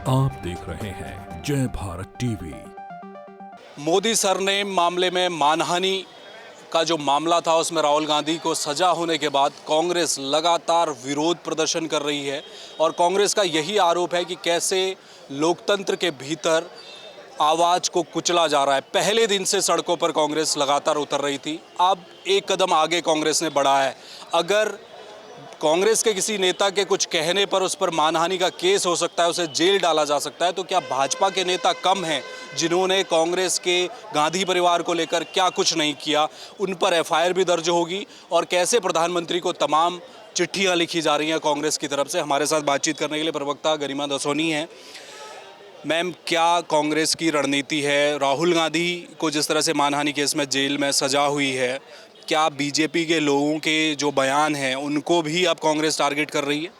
आप देख रहे हैं जय भारत टीवी। मोदी सर ने मामले में मानहानि का जो मामला था उसमें राहुल गांधी को सजा होने के बाद कांग्रेस लगातार विरोध प्रदर्शन कर रही है और कांग्रेस का यही आरोप है कि कैसे लोकतंत्र के भीतर आवाज़ को कुचला जा रहा है। पहले दिन से सड़कों पर कांग्रेस लगातार उतर रही थी, अब एक कदम आगे कांग्रेस ने बढ़ा है। अगर कांग्रेस के किसी नेता के कुछ कहने पर उस पर मानहानि का केस हो सकता है, उसे जेल डाला जा सकता है, तो क्या भाजपा के नेता कम हैं जिन्होंने कांग्रेस के गांधी परिवार को लेकर क्या कुछ नहीं किया? उन पर एफआईआर भी दर्ज होगी और कैसे प्रधानमंत्री को तमाम चिट्ठियां लिखी जा रही हैं कांग्रेस की तरफ से। हमारे साथ बातचीत करने के लिए प्रवक्ता गरिमा दसोनी हैं। मैम, क्या कांग्रेस की रणनीति है? राहुल गांधी को जिस तरह से मानहानि केस में जेल में सजा हुई है, क्या बीजेपी के लोगों के जो बयान हैं उनको भी अब कांग्रेस टारगेट कर रही है?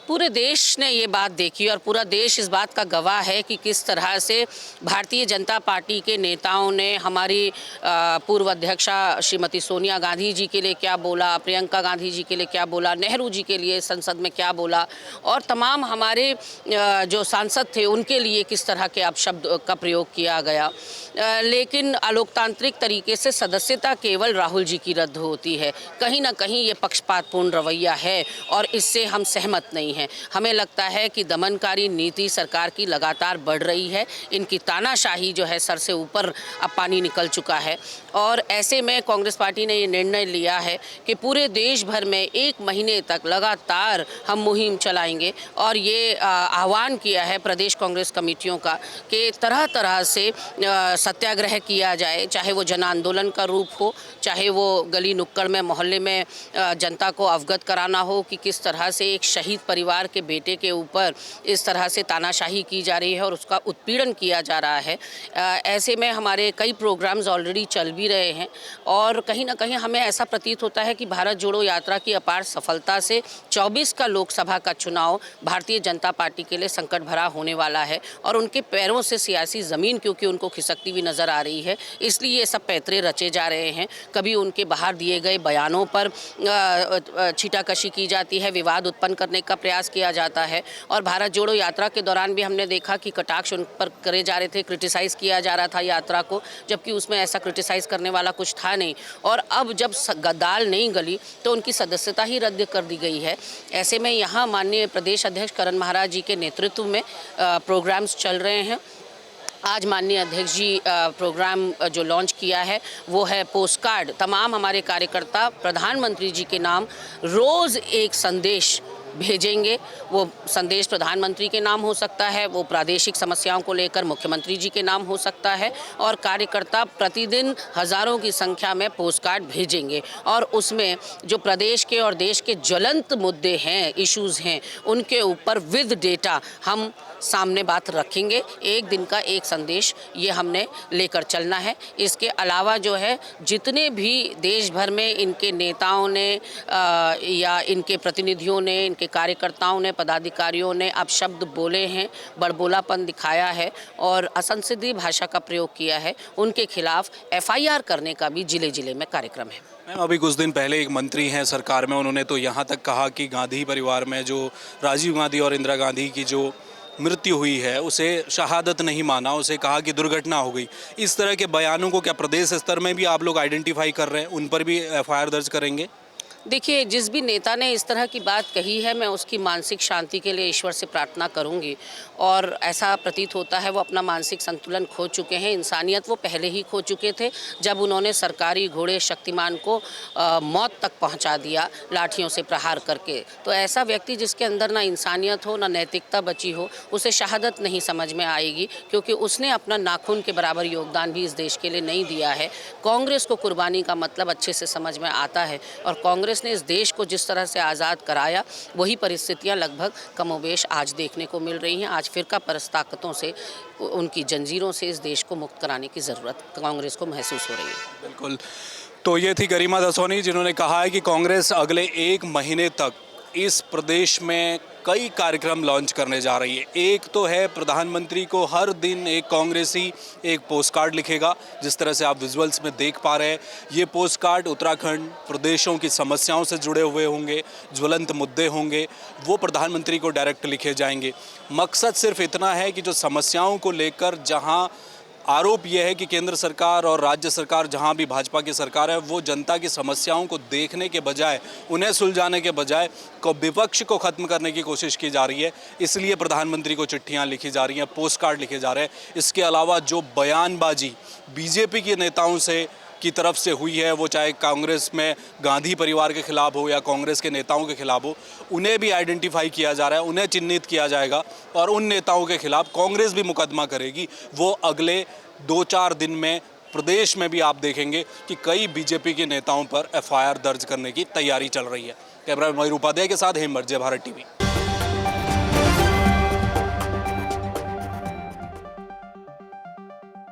पूरे देश ने ये बात देखी और पूरा देश इस बात का गवाह है कि किस तरह से भारतीय जनता पार्टी के नेताओं ने हमारी पूर्व अध्यक्षा श्रीमती सोनिया गांधी जी के लिए क्या बोला, प्रियंका गांधी जी के लिए क्या बोला, नेहरू जी के लिए संसद में क्या बोला और तमाम हमारे जो सांसद थे उनके लिए किस तरह के अपशब्द का प्रयोग किया गया। लेकिन अलोकतांत्रिक तरीके से सदस्यता केवल राहुल जी की रद्द होती है। कहीं ना कहीं ये पक्षपातपूर्ण रवैया है और इससे हम सहमत नहीं हैं। हमें लगता है कि दमनकारी नीति सरकार की लगातार बढ़ रही है। इनकी तानाशाही जो है सर से ऊपर अब पानी निकल चुका है और ऐसे में कांग्रेस पार्टी ने ये निर्णय लिया है कि पूरे देश भर में 1 महीने तक लगातार हम मुहिम चलाएंगे और ये आह्वान किया है प्रदेश कांग्रेस कमेटियों का कि तरह तरह से सत्याग्रह किया जाए, चाहे वो जन आंदोलन का रूप हो, चाहे वो गली नुक्कड़ में मोहल्ले में जनता को अवगत कराना हो कि किस तरह से एक शहीद परिवार के बेटे के ऊपर इस तरह से तानाशाही की जा रही है और उसका उत्पीड़न किया जा रहा है। ऐसे में हमारे कई प्रोग्राम्स ऑलरेडी चल भी रहे हैं और कहीं ना कहीं हमें ऐसा प्रतीत होता है कि भारत जोड़ो यात्रा की अपार सफलता से 24 का लोकसभा का चुनाव भारतीय जनता पार्टी के लिए संकट भरा होने वाला है और उनके पैरों से सियासी ज़मीन क्योंकि उनको खिसकती हुई नज़र आ रही है, इसलिए ये सब पैतरे रचे जा रहे हैं। कभी उनके बाहर दिए गए बयानों पर छीटाकशी की जाती है, विवाद उत्पन्न करने का प्रयास किया जाता है और भारत जोड़ो यात्रा के दौरान भी हमने देखा कि कटाक्ष उन पर करे जा रहे थे, क्रिटिसाइज़ किया जा रहा था यात्रा को, जबकि उसमें ऐसा क्रिटिसाइज़ करने वाला कुछ था नहीं। और अब जब दाल नहीं गली तो उनकी सदस्यता ही रद्द कर दी गई है। ऐसे में यहाँ माननीय प्रदेश अध्यक्ष करण महाराज जी के नेतृत्व में प्रोग्राम्स चल रहे हैं। आज माननीय अध्यक्ष जी प्रोग्राम जो लॉन्च किया है वो है पोस्ट कार्ड। तमाम हमारे कार्यकर्ता प्रधानमंत्री जी के नाम रोज़ एक संदेश भेजेंगे। वो संदेश प्रधानमंत्री के नाम हो सकता है, वो प्रादेशिक समस्याओं को लेकर मुख्यमंत्री जी के नाम हो सकता है और कार्यकर्ता प्रतिदिन हज़ारों की संख्या में पोस्ट कार्ड भेजेंगे और उसमें जो प्रदेश के और देश के ज्वलंत मुद्दे हैं, इश्यूज़ हैं, उनके ऊपर विद डेटा हम सामने बात रखेंगे। एक दिन का एक संदेश ये हमने लेकर चलना है। इसके अलावा जो है जितने भी देश भर में इनके नेताओं ने या इनके प्रतिनिधियों ने, इनके कार्यकर्ताओं ने, पदाधिकारियों ने अपशब्द बोले हैं, बड़बोलापन दिखाया है और असंसदीय भाषा का प्रयोग किया है, उनके खिलाफ एफआईआर करने का भी जिले जिले में कार्यक्रम है। मैम, अभी कुछ दिन पहले एक मंत्री हैं सरकार में, उन्होंने तो यहाँ तक कहा कि गांधी परिवार में जो राजीव गांधी और इंदिरा गांधी की जो मृत्यु हुई है उसे शहादत नहीं माना, उसे कहा कि दुर्घटना हो गई। इस तरह के बयानों को क्या प्रदेश स्तर में भी आप लोग आइडेंटिफाई कर रहे हैं, उन पर भी एफआईआर दर्ज करेंगे? देखिए, जिस भी नेता ने इस तरह की बात कही है मैं उसकी मानसिक शांति के लिए ईश्वर से प्रार्थना करूंगी और ऐसा प्रतीत होता है वो अपना मानसिक संतुलन खो चुके हैं। इंसानियत वो पहले ही खो चुके थे जब उन्होंने सरकारी घोड़े शक्तिमान को मौत तक पहुंचा दिया लाठियों से प्रहार करके। तो ऐसा व्यक्ति जिसके अंदर ना इंसानियत हो ना नैतिकता बची हो, उसे शहादत नहीं समझ में आएगी क्योंकि उसने अपना नाखून के बराबर योगदान भी इस देश के लिए नहीं दिया है। कांग्रेस को कुर्बानी का मतलब अच्छे से समझ में आता है और कांग्रेस ने इस देश को जिस तरह से आज़ाद कराया वही परिस्थितियां लगभग कमोबेश आज देखने को मिल रही हैं। आज फिरका परस्त ताकतों से, उनकी जंजीरों से इस देश को मुक्त कराने की ज़रूरत कांग्रेस को महसूस हो रही है। बिल्कुल। तो ये थी गरिमा दसोनी जिन्होंने कहा है कि कांग्रेस अगले 1 महीने तक इस प्रदेश में कई कार्यक्रम लॉन्च करने जा रही है। एक तो है प्रधानमंत्री को हर दिन एक कांग्रेसी एक पोस्ट कार्ड लिखेगा, जिस तरह से आप विजुअल्स में देख पा रहे हैं। ये पोस्ट कार्ड उत्तराखंड प्रदेशों की समस्याओं से जुड़े हुए होंगे, ज्वलंत मुद्दे होंगे, वो प्रधानमंत्री को डायरेक्ट लिखे जाएंगे। मकसद सिर्फ इतना है कि जो समस्याओं को लेकर जहां आरोप यह है कि केंद्र सरकार और राज्य सरकार, जहां भी भाजपा की सरकार है, वो जनता की समस्याओं को देखने के बजाय, उन्हें सुलझाने के बजाय विपक्ष को ख़त्म करने की कोशिश की जा रही है। इसलिए प्रधानमंत्री को चिट्ठियां लिखी जा रही हैं, पोस्ट कार्ड लिखे जा रहे हैं। इसके अलावा जो बयानबाजी बीजेपी के नेताओं से की तरफ से हुई है, वो चाहे कांग्रेस में गांधी परिवार के खिलाफ हो या कांग्रेस के नेताओं के खिलाफ हो, उन्हें भी आइडेंटिफाई किया जा रहा है, उन्हें चिन्हित किया जाएगा और उन नेताओं के खिलाफ कांग्रेस भी मुकदमा करेगी। वो अगले 2-4 दिन में प्रदेश में भी आप देखेंगे कि कई बीजेपी के नेताओं पर एफआईआर दर्ज करने की तैयारी चल रही है। कैमरा मैन मयूर उपाध्याय के साथ हेमंत, जय भारत टीवी।